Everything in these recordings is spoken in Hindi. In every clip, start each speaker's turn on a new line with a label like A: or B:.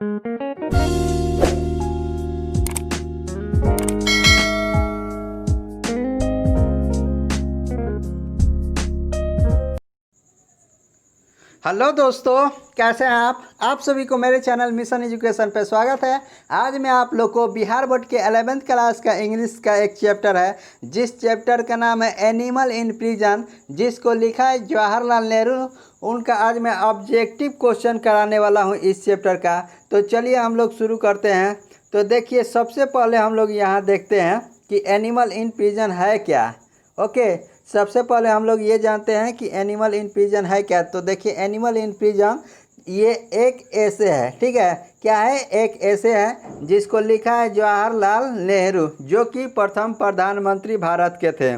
A: हेलो दोस्तों, कैसे हैं आप सभी को मेरे चैनल मिशन एजुकेशन पे स्वागत है। आज मैं आप लोग को बिहार बोर्ड के 11th क्लास का इंग्लिश का एक चैप्टर है, जिस चैप्टर का नाम है एनिमल इन प्रिजन, जिसको लिखा है जवाहरलाल नेहरू। उनका आज मैं ऑब्जेक्टिव क्वेश्चन कराने वाला हूं इस चैप्टर का। तो चलिए हम लोग शुरू करते हैं। तो देखिए, सबसे पहले हम लोग यहाँ देखते हैं कि एनिमल इन प्रिजन है क्या। ओके, सबसे पहले हम लोग ये जानते हैं कि एनिमल इन प्रिजन है क्या। तो देखिए, एनिमल इन प्रिजन ये एक ऐसे है, ठीक है। क्या है? एक ऐसे है जिसको लिखा है जवाहरलाल नेहरू, जो कि प्रथम प्रधानमंत्री भारत के थे।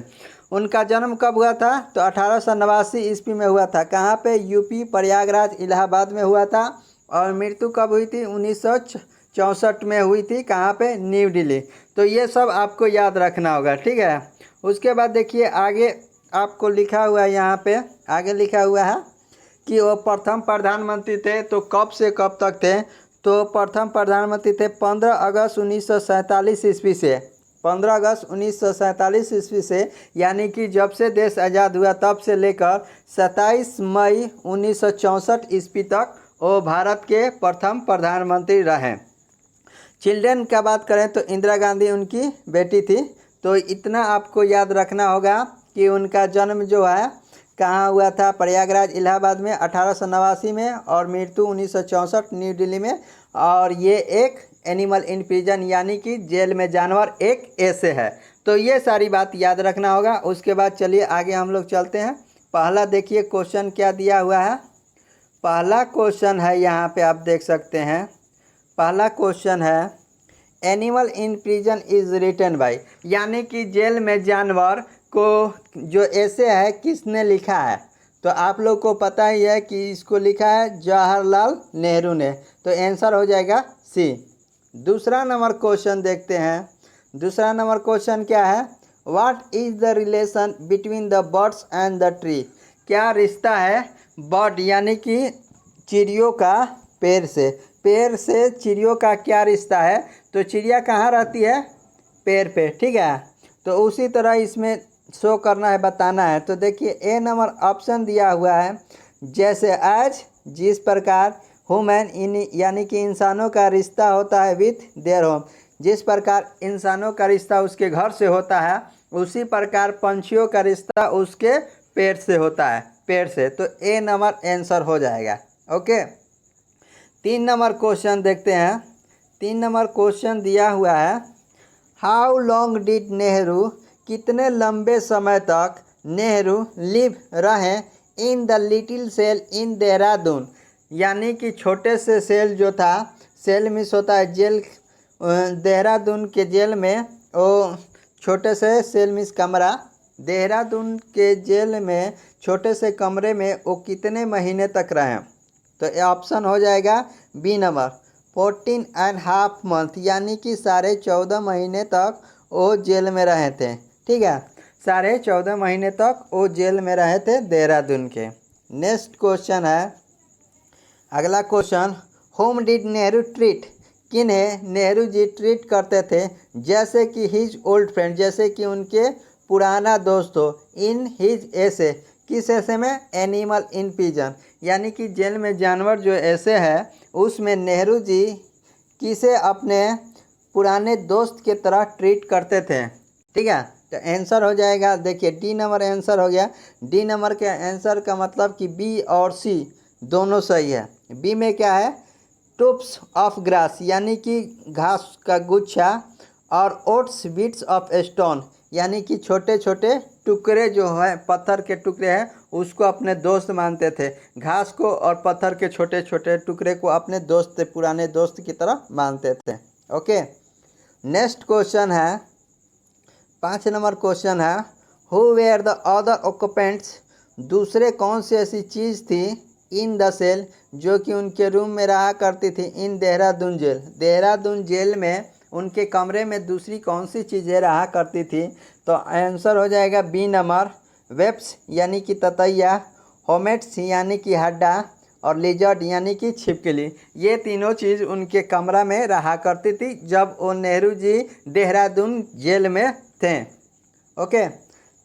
A: उनका जन्म कब हुआ था? तो 1889 ईस्वी में हुआ था। कहाँ पे? यूपी, प्रयागराज, इलाहाबाद में हुआ था। और मृत्यु कब हुई थी? 1964 में हुई थी। कहाँ पे? न्यू दिल्ली। तो ये सब आपको याद रखना होगा, ठीक है। उसके बाद देखिए, आगे आपको लिखा हुआ है, यहाँ पे आगे लिखा हुआ है कि वो प्रथम प्रधानमंत्री थे। तो कब से कब तक थे? तो प्रथम प्रधानमंत्री थे 15 अगस्त 1947 ईस्वी से। 15 अगस्त 1947 ईस्वी से, यानी कि जब से देश आज़ाद हुआ तब से लेकर 27 मई 1964 ईस्वी तक वो भारत के प्रथम प्रधानमंत्री रहे। चिल्ड्रन का बात करें तो इंदिरा गांधी उनकी बेटी थी। तो इतना आपको याद रखना होगा कि उनका जन्म जो है कहाँ हुआ था? प्रयागराज, इलाहाबाद में 1889 में, और मृत्यु 1964 न्यू दिल्ली में। और ये एक एनिमल इन प्रिजन, यानी कि जेल में जानवर एक ऐसे है। तो ये सारी बात याद रखना होगा। उसके बाद चलिए आगे हम लोग चलते हैं। पहला देखिए क्वेश्चन क्या दिया हुआ है। पहला क्वेश्चन है, यहाँ पे आप देख सकते हैं। पहला क्वेश्चन है, animal in prison is written by, यानी कि जेल में जानवर को जो ऐसे है किसने लिखा है? तो आप लोग को पता ही है कि इसको लिखा है जवाहरलाल नेहरू ने। तो आंसर हो जाएगा सी। दूसरा नंबर क्वेश्चन देखते हैं। दूसरा नंबर क्वेश्चन क्या है? What is the relation between the birds and the tree? क्या रिश्ता है बर्ड यानी कि चिड़ियों का पेड़ से चिड़ियों का क्या रिश्ता है? तो चिड़िया कहाँ रहती है? पेड़ पे, ठीक है। तो उसी तरह इसमें शो करना है, बताना है। तो देखिए, ए नंबर ऑप्शन दिया हुआ है, जैसे एज, जिस प्रकार, ह्यूमन इन यानी कि इंसानों का रिश्ता होता है विथ देयर होम, जिस प्रकार इंसानों का रिश्ता उसके घर से होता है, उसी प्रकार पंछियों का रिश्ता उसके पेड़ से होता है, पेड़ से। तो ए नंबर आंसर हो जाएगा। ओके, 3 नंबर क्वेश्चन देखते हैं। 3 नंबर क्वेश्चन दिया हुआ है, हाउ लॉन्ग डिड नेहरू, कितने लंबे समय तक नेहरू लिव रहे इन द लिटिल सेल इन देहरादून, यानी कि छोटे से सेल जो था, सेल मिस होता है जेल, देहरादून के जेल में, वो छोटे से सेल मिस कमरा, देहरादून के जेल में छोटे से कमरे में वो कितने महीने तक रहे? तो ये ऑप्शन हो जाएगा बी नंबर, 14.5 मंथ, यानी कि 14.5 महीने तक वो जेल में रहे थे, ठीक है। 14.5 महीने तक वो जेल में रहे थे देहरादून के। नेक्स्ट क्वेश्चन है, अगला question, home did Nehru treat, किन्हें नेहरू जी ट्रीट करते थे? जैसे कि हिज ओल्ड फ्रेंड, जैसे कि उनके पुराना दोस्त हो। इन हिज ऐसे, किस ऐसे में? एनिमल इन प्रिजन, यानी कि जेल में जानवर जो ऐसे है उसमें नेहरू जी किसे अपने पुराने दोस्त के तरह ट्रीट करते थे, ठीक है। तो आंसर हो जाएगा, देखिए डी नंबर आंसर हो गया। डी नंबर के आंसर का मतलब कि बी और सी दोनों सही है। बी में क्या है? टुप्स ऑफ ग्रास, यानी कि घास का गुच्छा, और ओट्स बीट्स ऑफ स्टोन, यानी कि छोटे छोटे टुकड़े जो है, पत्थर के टुकड़े हैं, उसको अपने दोस्त मानते थे। घास को और पत्थर के छोटे छोटे टुकड़े को अपने दोस्त, पुराने दोस्त की तरह मानते थे। ओके, नेक्स्ट क्वेश्चन है, 5 नंबर क्वेश्चन है, who were the other occupants, दूसरे कौन सी ऐसी चीज़ थी इन द सेल, जो कि उनके रूम में रहा करती थी इन देहरादून जेल, देहरादून जेल में उनके कमरे में दूसरी कौन सी चीज़ें रहा करती थी? तो आंसर हो जाएगा बी नंबर, वेब्स यानी कि ततैया, होमेट्स यानी कि हड्डा, और लिजर्ड यानी कि छिपकली। ये तीनों चीज़ उनके कमरा में रहा करती थी जब वो नेहरू जी देहरादून जेल में थे। ओके,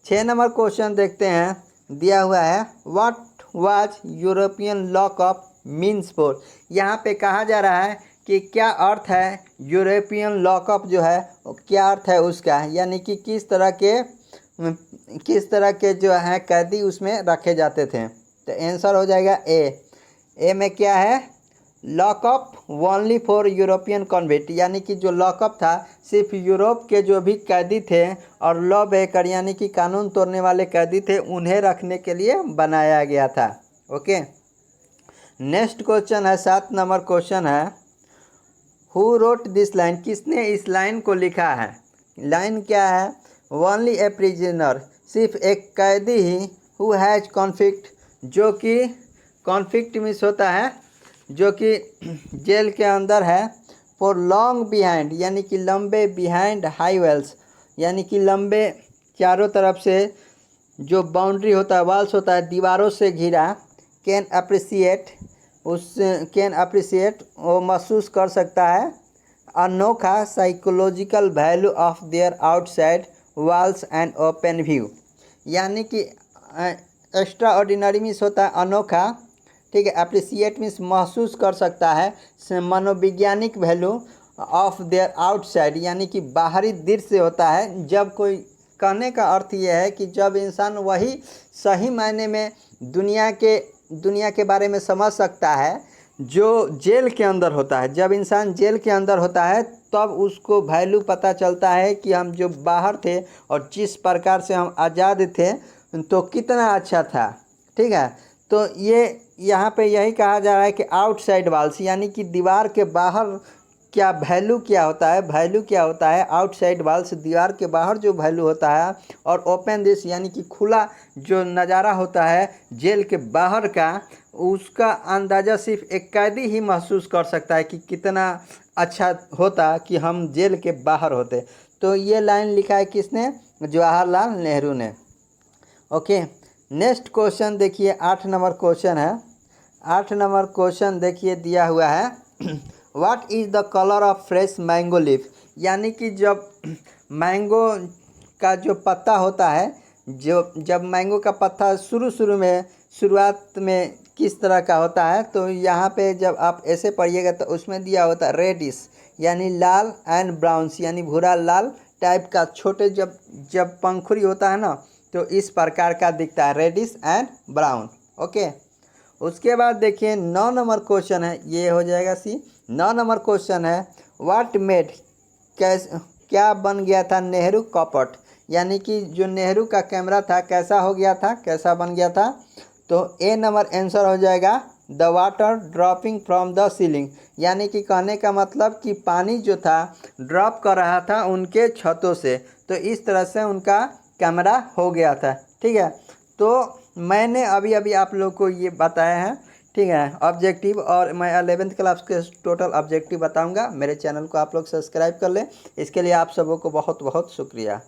A: 6 नंबर क्वेश्चन देखते हैं, दिया हुआ है what was European lockup means for. यहाँ पे कहा जा रहा है कि क्या अर्थ है यूरोपियन लॉकअप जो है क्या अर्थ है उसका, यानी कि किस तरह के जो है कैदी उसमें रखे जाते थे। तो आंसर हो जाएगा ए में क्या है, lockup only for European convict, यानी कि जो लॉकअप था सिर्फ यूरोप के जो भी कैदी थे और लॉ ब्रेकर यानी कि कानून तोड़ने वाले कैदी थे उन्हें रखने के लिए बनाया गया था। ओके, नेक्स्ट क्वेश्चन है 7 नंबर क्वेश्चन है, हु रोट दिस लाइन, किसने इस लाइन को लिखा है। लाइन क्या है, ओनली ए प्रिजनर, सिर्फ एक कैदी ही, हु हैज कॉन्फ्लिक्ट, जो कि कॉन्फ्लिक्ट मिस होता है जो कि जेल के अंदर है, फॉर लॉन्ग बिहाइंड यानी कि लंबे, बिहाइंड हाई वेल्स यानी कि लंबे चारों तरफ से जो बाउंड्री होता है, वाल्स होता है, दीवारों से घिरा, कैन अप्रिसिएट वो महसूस कर सकता है, अनोखा psychological value of their outside walls and open view, यानी कि एक्स्ट्रा ऑर्डिनरी मीन्स होता है अनोखा, ठीक है। अप्रिसिएट मीन्स महसूस कर सकता है, मनोवैज्ञानिक वैल्यू ऑफ देयर आउटसाइड यानी कि बाहरी दृश्य होता है। जब कोई, कहने का अर्थ यह है कि जब इंसान वही सही मायने में दुनिया के बारे में समझ सकता है जो जेल के अंदर होता है। जब इंसान जेल के अंदर होता है तब उसको वैल्यू पता चलता है कि हम जो बाहर थे और जिस प्रकार से हम आज़ाद थे तो कितना अच्छा था, ठीक है। तो ये यहाँ पे यही कहा जा रहा है कि आउटसाइड वॉल्स यानी कि दीवार के बाहर क्या वैल्यू क्या होता है, वैल्यू क्या होता है आउटसाइड वॉल्स, दीवार के बाहर जो वैल्यू होता है, और ओपन दिस यानी कि खुला जो नज़ारा होता है जेल के बाहर का, उसका अंदाज़ा सिर्फ एक कैदी ही महसूस कर सकता है कि कितना अच्छा होता कि हम जेल के बाहर होते। तो ये लाइन लिखा है किसने, जवाहरलाल नेहरू ने। ओके, नेक्स्ट क्वेश्चन देखिए 8 नंबर क्वेश्चन है। 8 नंबर क्वेश्चन देखिए दिया हुआ है what is the colour of fresh mango leaf, यानी कि जब मैंगो का जो पत्ता होता है, जब मैंगो का पत्ता शुरुआत में किस तरह का होता है, तो यहाँ पे जब आप ऐसे पढ़िएगा तो उसमें दिया होता है रेडिश यानी लाल एंड ब्राउन्स यानी भूरा लाल टाइप का, छोटे जब पंखुड़ी होता है ना तो इस प्रकार का दिखता है, रेडिश एंड ब्राउन। ओके, उसके बाद देखिए 9 नंबर क्वेश्चन है, ये हो जाएगा सी। 9 नंबर क्वेश्चन है व्हाट मेड, क्या बन गया था नेहरू कॉपट, यानी कि जो नेहरू का कैमरा था कैसा हो गया था, कैसा बन गया था। तो ए नंबर आंसर हो जाएगा the water dropping from the ceiling, यानी कि कहने का मतलब कि पानी जो था ड्रॉप कर रहा था उनके छतों से, तो इस तरह से उनका कैमरा हो गया था, ठीक है। तो मैंने अभी आप लोग को ये बताया है, ठीक है, ऑब्जेक्टिव, और मैं 11th क्लास के टोटल ऑब्जेक्टिव बताऊंगा। मेरे चैनल को आप लोग सब्सक्राइब कर लें, इसके लिए आप सबों को बहुत बहुत शुक्रिया।